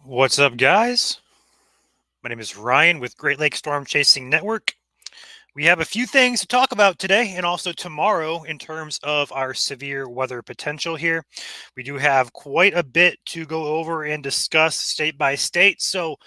What's up, guys? My name is Ryan with Great Lakes Storm Chasing Network. We have a few things to talk about today and also tomorrow in terms of our severe weather potential here. We do have quite a bit to go over and discuss state by state. So,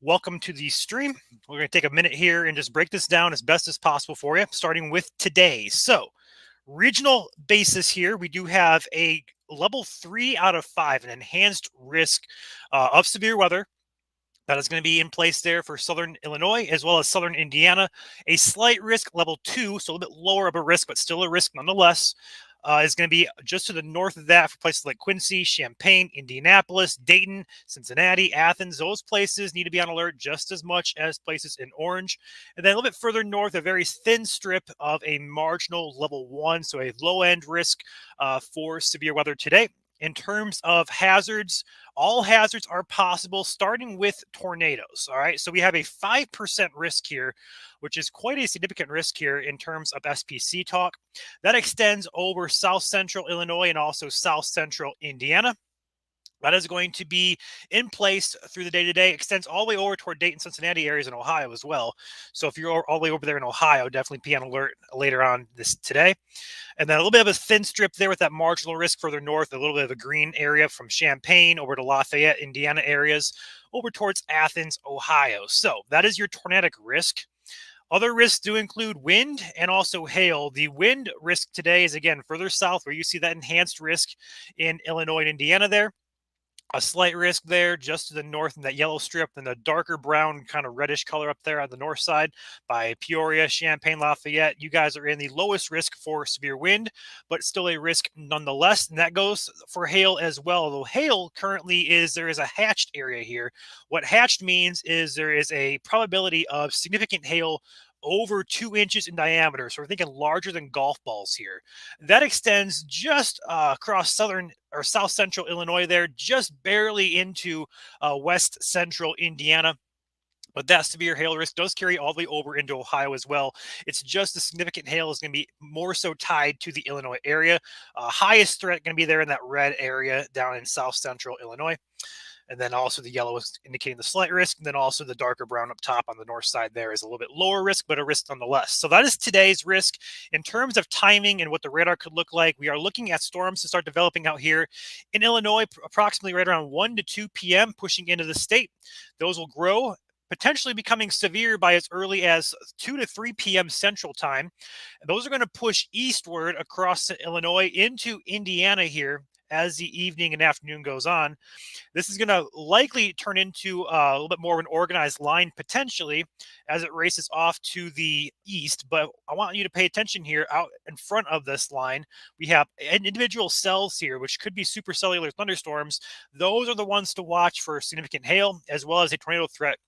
welcome to the stream. We're going to take a minute here and just break this down as best as possible for you, starting with today. So, regional basis here, we do have a level 3 out of 5, an enhanced risk of severe weather that is going to be in place there for southern Illinois as well as southern Indiana. A slight risk, level 2, so a little bit lower of a risk, but still a risk nonetheless. Is going to be just to the north of that for places like Quincy, Champaign, Indianapolis, Dayton, Cincinnati, Athens. Those places need to be on alert just as much as places in orange. And then a little bit further north, a very thin strip of a marginal level 1, so a low end risk for severe weather today. In terms of hazards, all hazards are possible, starting with tornadoes. All right. So we have a 5% risk here, which is quite a significant risk here in terms of SPC talk. That extends over south central Illinois and also south central Indiana. That is going to be in place through the day to day, extends all the way over toward Dayton, Cincinnati areas in Ohio as well. So if you're all the way over there in Ohio, definitely be on alert later on this today. And then a little bit of a thin strip there with that marginal risk further north, a little bit of a green area from Champaign over to Lafayette, Indiana areas, over towards Athens, Ohio. So that is your tornadic risk. Other risks do include wind and also hail. The wind risk today is again further south where you see that enhanced risk in Illinois and Indiana there. A slight risk there just to the north in that yellow strip, and the darker brown kind of reddish color up there on the north side by Peoria, Champaign, Lafayette. You guys are in the lowest risk for severe wind, but still a risk nonetheless. And that goes for hail as well. Although hail currently there is a hatched area here. What hatched means is there is a probability of significant hail over 2 inches in diameter. So we're thinking larger than golf balls here. That extends just across southern or south central Illinois there, just barely into west central Indiana. But that severe hail risk does carry all the way over into Ohio as well. It's just the significant hail is going to be more so tied to the Illinois area. Highest threat going to be there in that red area down in south central Illinois. And then also the yellow is indicating the slight risk. And then also the darker brown up top on the north side there is a little bit lower risk, but a risk nonetheless. So that is today's risk. In terms of timing and what the radar could look like, we are looking at storms to start developing out here in Illinois, approximately right around 1 to 2 p.m., pushing into the state. Those will grow, potentially becoming severe by as early as 2 to 3 p.m. Central Time. Those are going to push eastward across Illinois into Indiana here as the evening and afternoon goes on. This is going to likely turn into a little bit more of an organized line potentially as it races off to the east. But I want you to pay attention here out in front of this line. We have individual cells here, which could be supercellular thunderstorms. Those are the ones to watch for significant hail as well as a tornado threat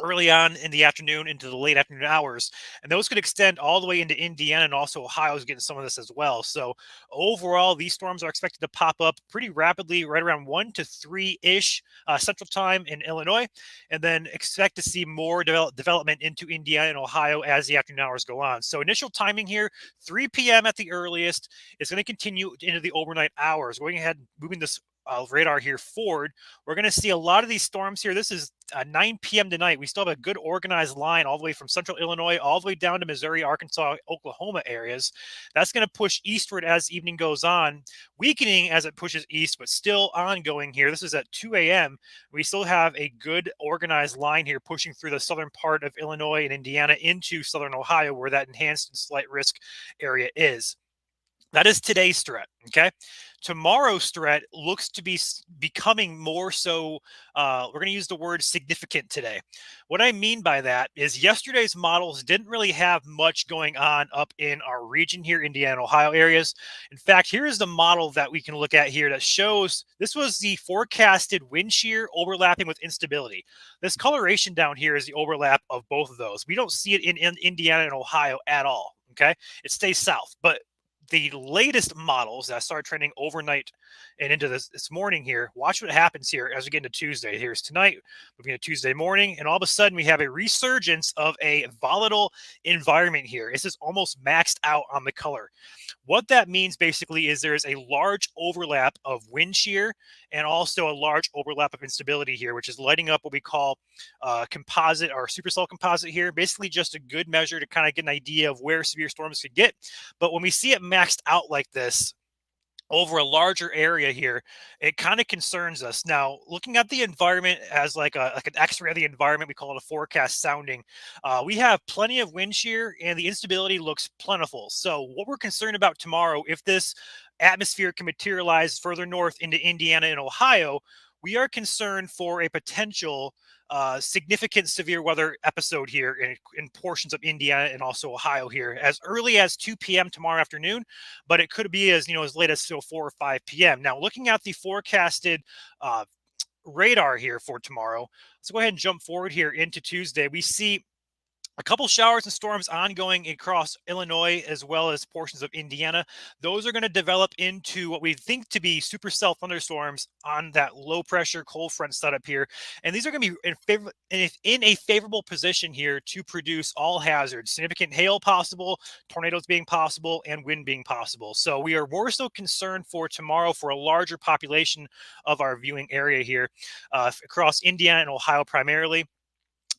early on in the afternoon into the late afternoon hours. And those could extend all the way into Indiana, and also Ohio is getting some of this as well. So overall, these storms are expected to pop up pretty rapidly, right around 1 to 3-ish Central Time in Illinois, and then expect to see more development into Indiana and Ohio as the afternoon hours go on. So initial timing here, 3 p.m. at the earliest. It's going to continue into the overnight hours. Going ahead, moving this radar here forward, we're going to see a lot of these storms here. This is 9 p.m. tonight. We still have a good organized line all the way from central Illinois all the way down to Missouri, Arkansas, Oklahoma areas. That's going to push eastward as evening goes on, weakening as it pushes east, but still ongoing here. This is at 2 a.m. We still have a good organized line here pushing through the southern part of Illinois and Indiana into southern Ohio, where that enhanced and slight risk area is. That is today's threat. Okay. Tomorrow's threat looks to be becoming more so. We're going to use the word significant today. What I mean by that is yesterday's models didn't really have much going on up in our region here, Indiana, Ohio areas. In fact, here's the model that we can look at here that shows this was the forecasted wind shear overlapping with instability. This coloration down here is the overlap of both of those. We don't see it in Indiana and Ohio at all. Okay. It stays south, but the latest models that started trending overnight and into this morning here, watch what happens here as we get into Tuesday. Here's tonight, moving to Tuesday morning, and all of a sudden we have a resurgence of a volatile environment here. This is almost maxed out on the color. What that means basically is there is a large overlap of wind shear and also a large overlap of instability here, which is lighting up what we call composite or supercell composite here. Basically, just a good measure to kind of get an idea of where severe storms could get. But when we see it maxed out like this, over a larger area here, it kind of concerns us. Now, looking at the environment as like an X-ray of the environment, we call it a forecast sounding. We have plenty of wind shear, and the instability looks plentiful. So, what we're concerned about tomorrow, if this atmosphere can materialize further north into Indiana and Ohio, we are concerned for a potential significant severe weather episode here in portions of Indiana and also Ohio here as early as 2 p.m. tomorrow afternoon, but it could be as as late as still 4 or 5 p.m. Now, looking at the forecasted radar here for tomorrow, let's go ahead and jump forward here into Tuesday. We see a couple showers and storms ongoing across Illinois as well as portions of Indiana. Those are going to develop into what we think to be supercell thunderstorms on that low pressure cold front setup here. And these are going to be in a favorable position here to produce all hazards, significant hail possible, tornadoes being possible, and wind being possible. So we are more so concerned for tomorrow for a larger population of our viewing area here across Indiana and Ohio primarily.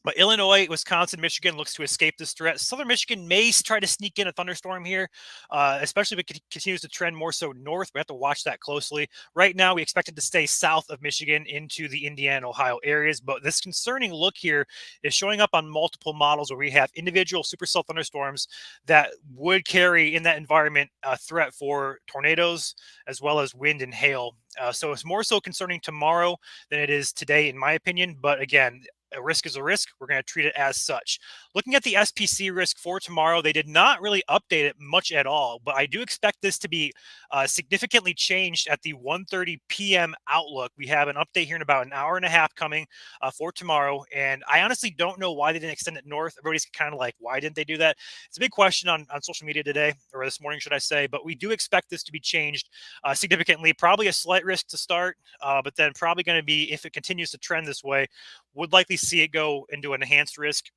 But Illinois, Wisconsin, Michigan looks to escape this threat. Southern Michigan may try to sneak in a thunderstorm here, especially if it continues to trend more so north. We have to watch that closely. Right now, we expect it to stay south of Michigan into the Indiana, Ohio areas. But this concerning look here is showing up on multiple models where we have individual supercell thunderstorms that would carry in that environment a threat for tornadoes as well as wind and hail. So it's more so concerning tomorrow than it is today, in my opinion. But again, a risk is a risk. We're going to treat it as such. Looking at the SPC risk for tomorrow, they did not really update it much at all, but I do expect this to be significantly changed at the 1:30 p.m. outlook. We have an update here in about an hour and a half coming for tomorrow, and I honestly don't know why they didn't extend it north. Everybody's kind of like, why didn't they do that? It's a big question on social media today, or this morning, should I say, but we do expect this to be changed significantly. Probably a slight risk to start, but then probably going to be, if it continues to trend this way, would likely see it go into an enhanced risk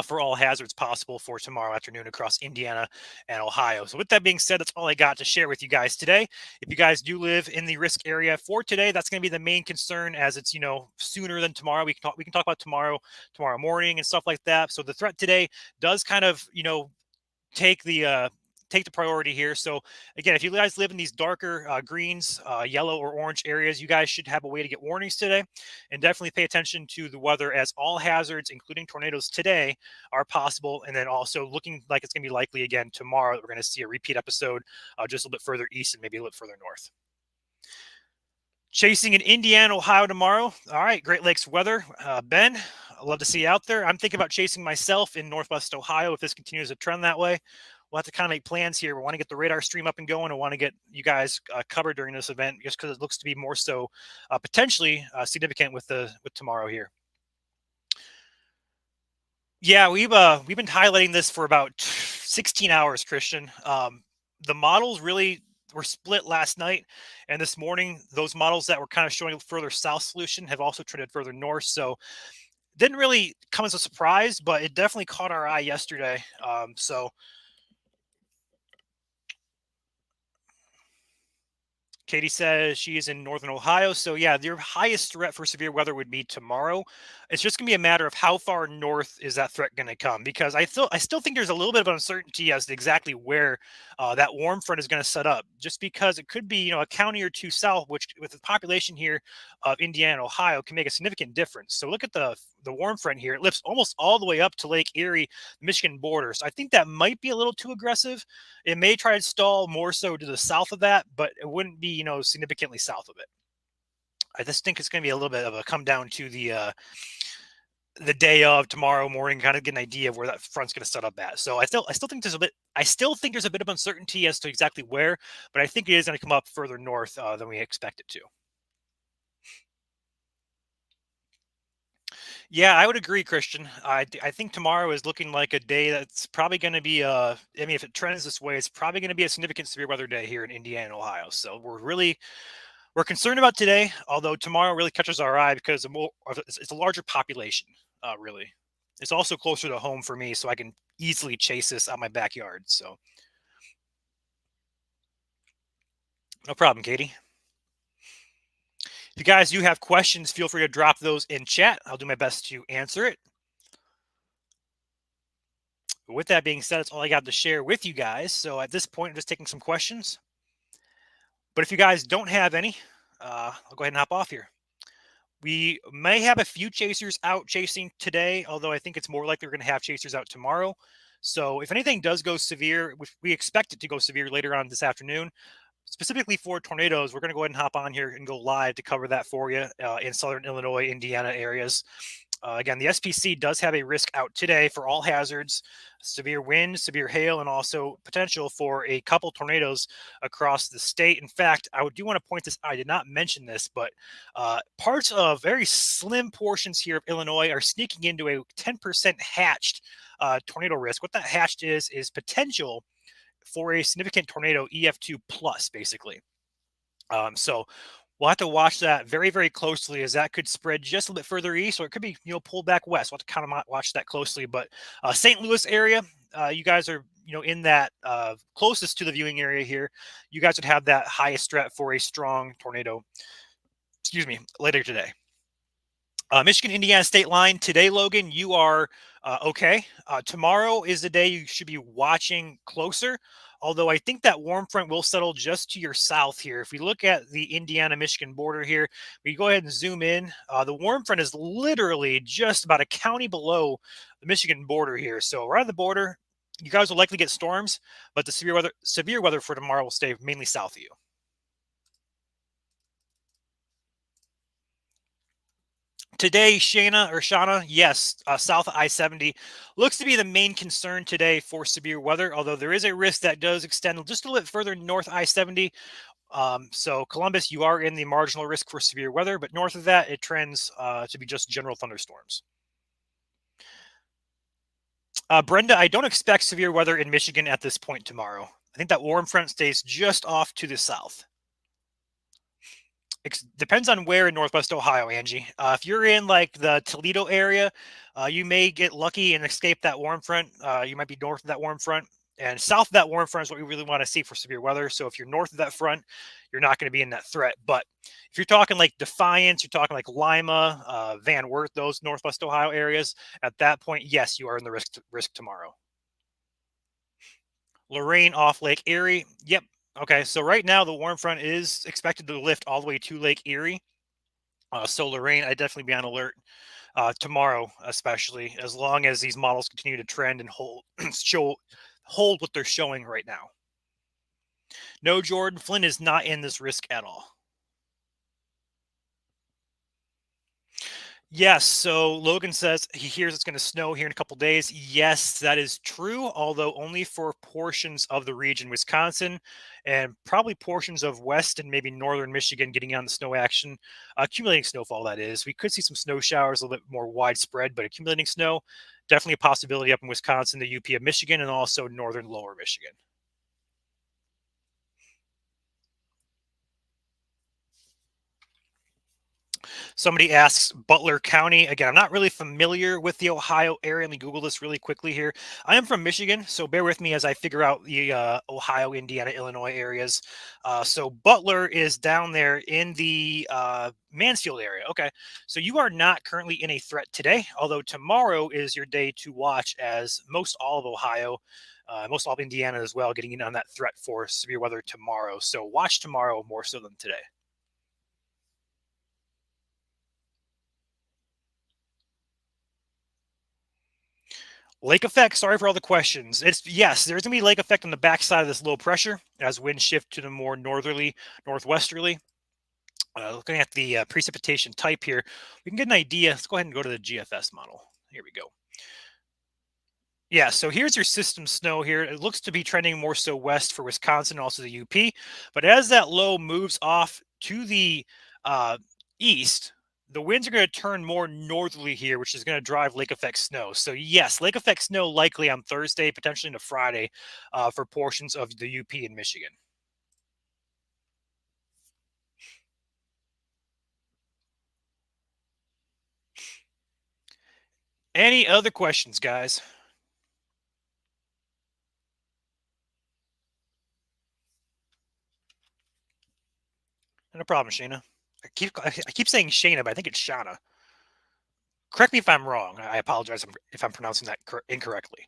for all hazards possible for tomorrow afternoon across Indiana and Ohio. So with that being said, that's all I got to share with you guys today. If you guys do live in the risk area for today, that's going to be the main concern, as it's sooner than tomorrow. We can talk about tomorrow morning and stuff like that. So the threat today does kind of take the priority here. So again, if you guys live in these darker greens, yellow or orange areas, you guys should have a way to get warnings today, and definitely pay attention to the weather, as all hazards, including tornadoes today, are possible. And then also looking like it's going to be likely again tomorrow that we're going to see a repeat episode just a little bit further east and maybe a little further north. Chasing in Indiana, Ohio tomorrow. All right, Great Lakes weather. Ben, I'd love to see you out there. I'm thinking about chasing myself in Northwest Ohio if this continues to trend that way. We'll have to kind of make plans here. We want to get the radar stream up and going. I want to get you guys covered during this event, just because it looks to be more so potentially significant with tomorrow here. Yeah, we've been highlighting this for about 16 hours, Christian. The models really were split last night, and this morning those models that were kind of showing a further south solution have also trended further north. So didn't really come as a surprise, but it definitely caught our eye yesterday. So Katie says she is in northern Ohio. So yeah, your highest threat for severe weather would be tomorrow. It's just gonna be a matter of how far north is that threat gonna come, because I still think there's a little bit of uncertainty as to exactly where that warm front is gonna set up. Just because it could be a county or two south, which with the population here of Indiana and Ohio can make a significant difference. So look at the warm front here. It lifts almost all the way up to Lake Erie, Michigan border. So I think that might be a little too aggressive. It may try to stall more so to the south of that, but it wouldn't be, significantly south of it. I just think it's going to be a little bit of a come down to the day of tomorrow morning, kind of get an idea of where that front's going to set up at. So I still think there's a bit of uncertainty as to exactly where, but I think it is going to come up further north than we expect it to. Yeah, I would agree, Christian. I think tomorrow is looking like a day that's probably going to be I mean, if it trends this way, it's probably going to be a significant severe weather day here in Indiana and Ohio. So we're concerned about today, although tomorrow really catches our eye because it's a larger population. Really, it's also closer to home for me, so I can easily chase this out my backyard. So no problem, Katie. If you guys do have questions, feel free to drop those in chat. I'll do my best to answer it. But with that being said, that's all I got to share with you guys. So at this point, I'm just taking some questions. But if you guys don't have any, I'll go ahead and hop off here. We may have a few chasers out chasing today, although I think it's more likely we're going to have chasers out tomorrow. So if anything does go severe, we expect it to go severe later on this afternoon, specifically for tornadoes, we're going to go ahead and hop on here and go live to cover that for you in southern Illinois, Indiana areas. Again, the SPC does have a risk out today for all hazards, severe wind, severe hail, and also potential for a couple tornadoes across the state. In fact, I do want to point this, I did not mention this, but parts of very slim portions here of Illinois are sneaking into a 10% hatched tornado risk. What that hatched is potential for a significant tornado EF2 plus, basically. So we'll have to watch that very, very closely as that could spread just a little bit further east, or it could be, pulled back west. We'll have to kind of watch that closely. But St. Louis area, you guys are, in that closest to the viewing area here. You guys would have that highest threat for a strong tornado. Excuse me, later today. Michigan Indiana state line today, Logan. You are okay. Tomorrow is the day you should be watching closer. Although I think that warm front will settle just to your south here. If we look at the Indiana Michigan border here, we go ahead and zoom in. The warm front is literally just about a county below the Michigan border here. So right on the border, you guys will likely get storms, but the severe weather for tomorrow will stay mainly south of you. Today, Shana, yes, south of I-70 looks to be the main concern today for severe weather, although there is a risk that does extend just a little bit further north I-70. So Columbus, you are in the marginal risk for severe weather, but north of that, it trends to be just general thunderstorms. Brenda, I don't expect severe weather in Michigan at this point tomorrow. I think that warm front stays just off to the south. Depends on where in Northwest Ohio, Angie. If you're in like the Toledo area, you may get lucky and escape that warm front. You might be north of that warm front, and south of that warm front is what we really want to see for severe weather. So if you're north of that front, you're not going to be in that threat. But if you're talking like Defiance, you're talking like Lima, Van Wert, those Northwest Ohio areas, at that point, yes, you are in the risk tomorrow. Lorraine off Lake Erie. Yep. Okay. So right now the warm front is expected to lift all the way to Lake Erie. So Lorraine, I definitely be on alert tomorrow, especially as long as these models continue to trend and hold hold what they're showing right now. No, Jordan, Flynn is not in this risk at all. Yes. So Logan says he hears it's going to snow here in a couple days. Yes, that is true, although only for portions of the region, Wisconsin, and probably portions of west and maybe northern Michigan getting on the snow action. Accumulating snowfall, that is. We could see some snow showers a little bit more widespread, but accumulating snow, definitely a possibility up in Wisconsin, the UP of Michigan, and also northern lower Michigan. Somebody asks Butler County. Again, I'm not really familiar with the Ohio area. Let me Google this really quickly here. I am from Michigan, so bear with me as I figure out the Ohio, Indiana, Illinois areas. So Butler is down there in the Mansfield area. Okay, so you are not currently in a threat today, although tomorrow is your day to watch as most all of Ohio, most all of Indiana as well, getting in on that threat for severe weather tomorrow. So watch tomorrow more so than today. Lake effect. Sorry for all the questions. It's yes, there's gonna be lake effect on the backside of this low pressure as winds shift to the more northerly, northwesterly. Looking at the precipitation type here, we can get an idea. Let's go ahead and go to the GFS model. Here we go. Yeah, so here's your system snow here. It looks to be trending more so west for Wisconsin, and also the UP. But as that low moves off to the uh, east, the winds are going to turn more northerly here, which is going to drive lake effect snow. So yes, lake effect snow likely on Thursday, potentially into Friday, for portions of the UP in Michigan. Any other questions, guys? No problem, Shayna. I keep saying Shayna, but I think it's Shana. Correct me if I'm wrong. I apologize if I'm pronouncing that incorrectly.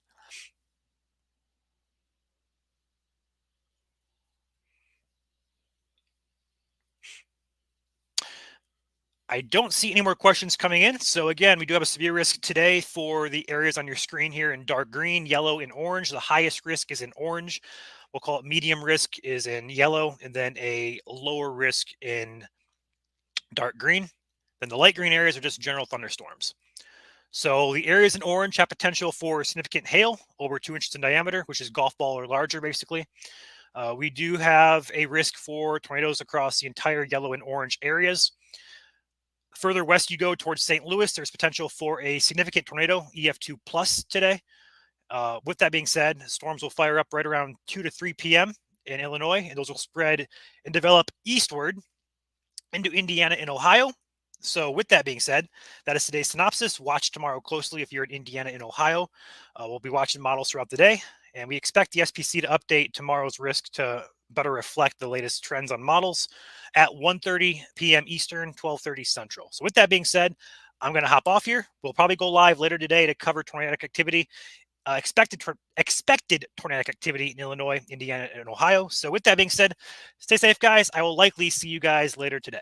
I don't see any more questions coming in. So again, we do have a severe risk today for the areas on your screen here in dark green, yellow, and orange. The highest risk is in orange. We'll call it medium risk is in yellow, and then a lower risk in dark green. Then the light green areas are just general thunderstorms. So the areas in orange have potential for significant hail over 2 inches in diameter, which is golf ball or larger, basically. We do have a risk for tornadoes across the entire yellow and orange areas. Further west you go towards St. Louis, there's potential for a significant tornado, EF2 plus today. With that being said, storms will fire up right around 2 to 3 p.m. in Illinois, and those will spread and develop eastward into Indiana and Ohio. So, with that being said, that is today's synopsis. Watch tomorrow closely if you're in Indiana and Ohio. We'll be watching models throughout the day, and we expect the SPC to update tomorrow's risk to better reflect the latest trends on models at 1:30 p.m. Eastern, 12:30 Central. So, with that being said, I'm going to hop off here. We'll probably go live later today to cover tornadic activity, expected tornadic activity in Illinois, Indiana, and Ohio. So, with that being said, stay safe, guys. I will likely see you guys later today.